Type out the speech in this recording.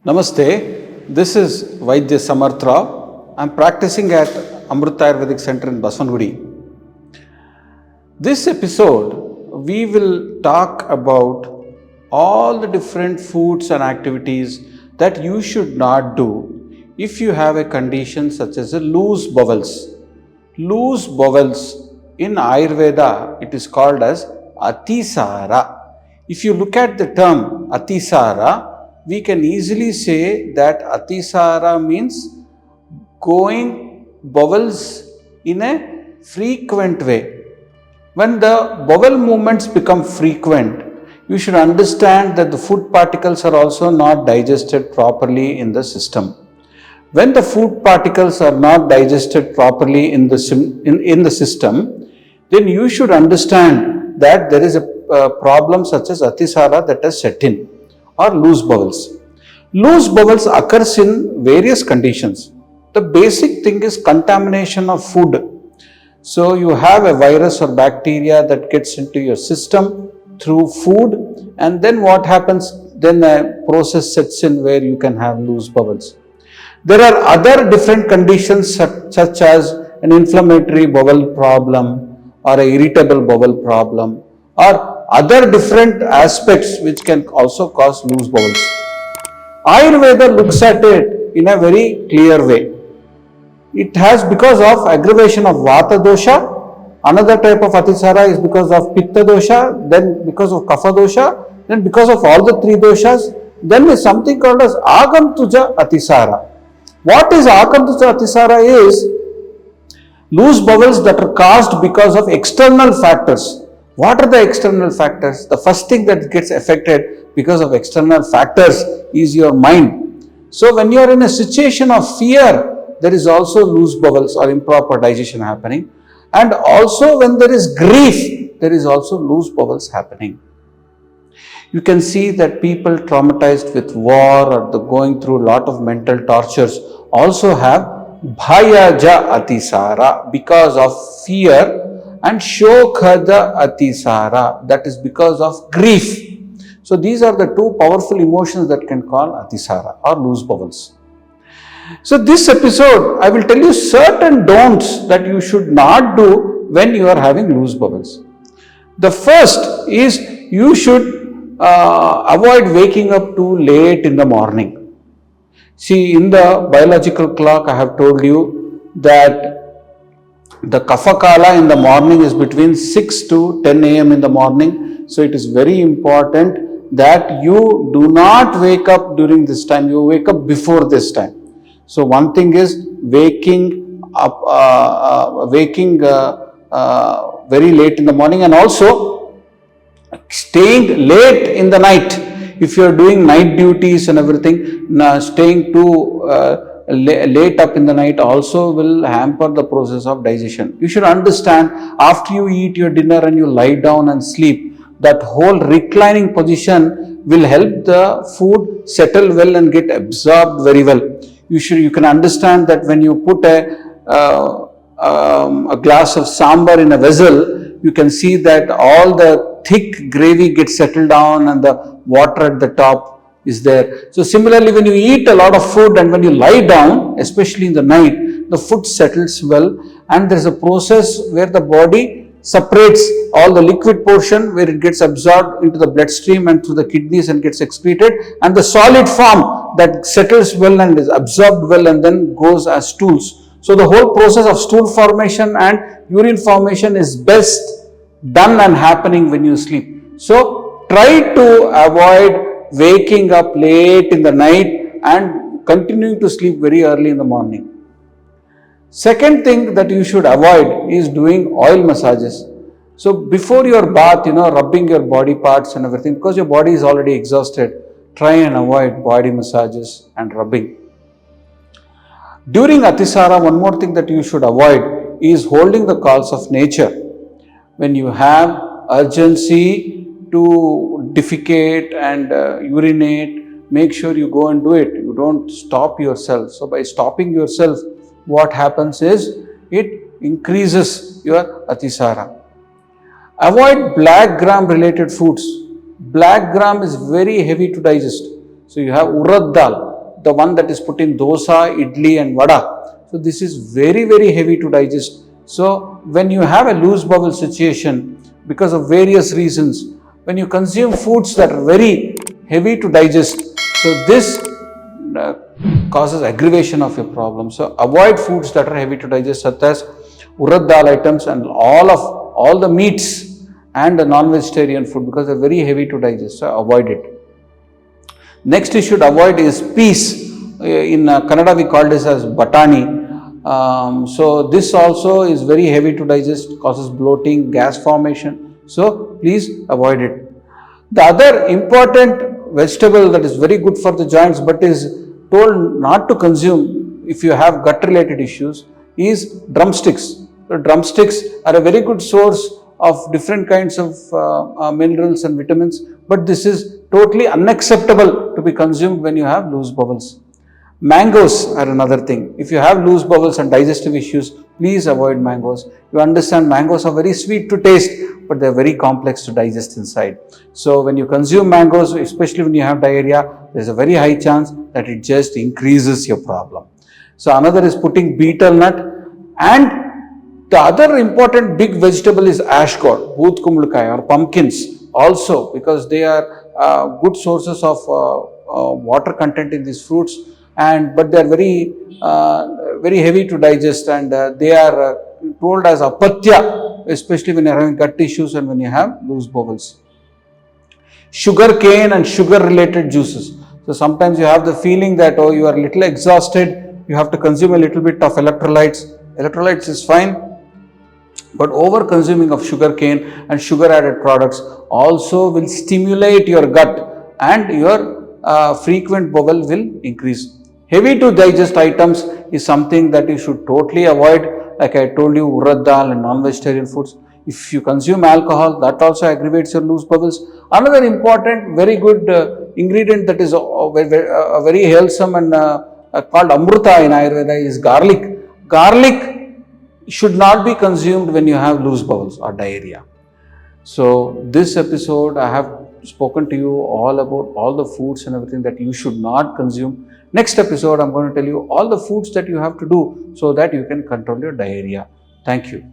Namaste, this is Vaidya Samarth Rao. I am practicing at Amrita Ayurvedic Center in Baswangudi. This episode, we will talk about all the different foods and activities that you should not do if you have a condition such as a loose bowels. Loose bowels in Ayurveda, it is called as Atisara. If you look at the term Atisara, we can easily say that Atisara means going bowels in a frequent way. When the bowel movements become frequent, you should understand that the food particles are also not digested properly in the system. When the food particles are not digested properly in the system, then you should understand that there is a problem such as Atisara that has set in, or loose bowels. Loose bowels occurs in various conditions. The basic thing is contamination of food. So you have a virus or bacteria that gets into your system through food, and then what happens? Then a process sets in where you can have loose bowels. There are other different conditions such as an inflammatory bowel problem or an irritable bowel problem, or other different aspects which can also cause loose bowels. Ayurveda looks at it in a very clear way. It has because of aggravation of Vata dosha, another type of Atisara is because of Pitta dosha, then because of Kapha dosha, then because of all the three doshas, then there is something called as Agantuja Atisara. What is Agantuja Atisara is loose bowels that are caused because of external factors. What are the external factors? The first thing that gets affected because of external factors is your mind. So when you are in a situation of fear, there is also loose bowels or improper digestion happening. And also when there is grief, there is also loose bowels happening. You can see that people traumatized with war or going through a lot of mental tortures also have Bhayaja Atisara because of fear, and Shokhada Atisara, that is because of grief. So these are the two powerful emotions that can call Atisara or loose bowels. So this episode, I will tell you certain don'ts that you should not do when you are having loose bowels. The first is you should avoid waking up too late in the morning. See, in the biological clock, I have told you that the Kapha Kala in the morning is between 6 to 10 a.m. in the morning. So it is very important that you do not wake up during this time. You wake up before this time. So one thing is waking up, very late in the morning, and also staying late in the night. If you are doing night duties and everything, staying too late up in the night also will hamper the process of digestion. You should understand, after you eat your dinner and you lie down and sleep, that whole reclining position will help the food settle well and get absorbed very well. You can understand that when you put a glass of sambar in a vessel, you can see that all the thick gravy gets settled down and the water at the top is there. So similarly, when you eat a lot of food and when you lie down, especially in the night, the food settles well, and there is a process where the body separates all the liquid portion where it gets absorbed into the bloodstream and through the kidneys and gets excreted, and the solid form that settles well and is absorbed well and then goes as stools. So the whole process of stool formation and urine formation is best done and happening when you sleep. So try to avoid waking up late in the night and continuing to sleep very early in the morning. Second thing that you should avoid is doing oil massages. So before your bath, rubbing your body parts and everything, because your body is already exhausted, try and avoid body massages and rubbing. During Atisara, one more thing that you should avoid is holding the calls of nature. When you have urgency to defecate and urinate, make sure you go and do it. You don't stop yourself. So by stopping yourself, what happens is it increases your Atisara. Avoid black gram related foods. Black gram is very heavy to digest. So you have urad dal. the one that is put in dosa, idli and vada. So this is very, very heavy to digest. So when you have a loose bowel situation because of various reasons, when you consume foods that are very heavy to digest, so this causes aggravation of your problem. So avoid foods that are heavy to digest, such as urad dal items and all the meats and the non-vegetarian food, because they're very heavy to digest. So avoid it. Next you should avoid is peas. In Kannada we call this as batani. So this also is very heavy to digest, causes bloating, gas formation. So please avoid it. The other important vegetable that is very good for the joints but is told not to consume if you have gut related issues is drumsticks. So drumsticks are a very good source of different kinds of minerals and vitamins, but this is totally unacceptable to be consumed when you have loose bowels. Mangoes are another thing. If you have loose bowels and digestive issues, please avoid mangoes. You understand mangoes are very sweet to taste, but they are very complex to digest inside. So when you consume mangoes, especially when you have diarrhea, there is a very high chance that it just increases your problem. So another is putting betel nut, and the other important big vegetable is ash gourd, booth kumulkai or pumpkins also, because they are good sources of water content in these fruits. But they are very heavy to digest, and they are told as apatya, especially when you are having gut issues and when you have loose bowels. Sugar cane and sugar related juices. So sometimes you have the feeling that you are a little exhausted, you have to consume a little bit of electrolytes. Electrolytes is fine, but over consuming of sugar cane and sugar added products also will stimulate your gut, and your frequent bowel will increase. Heavy to digest items is something that you should totally avoid. Like I told you, urad dal and non-vegetarian foods. If you consume alcohol, that also aggravates your loose bowels. Another important, very good ingredient that is very wholesome and called amruta in Ayurveda is garlic. Garlic should not be consumed when you have loose bowels or diarrhea. So this episode I have spoken to you all about all the foods and everything that you should not consume. Next episode, I'm going to tell you all the foods that you have to do so that you can control your diarrhea. Thank you.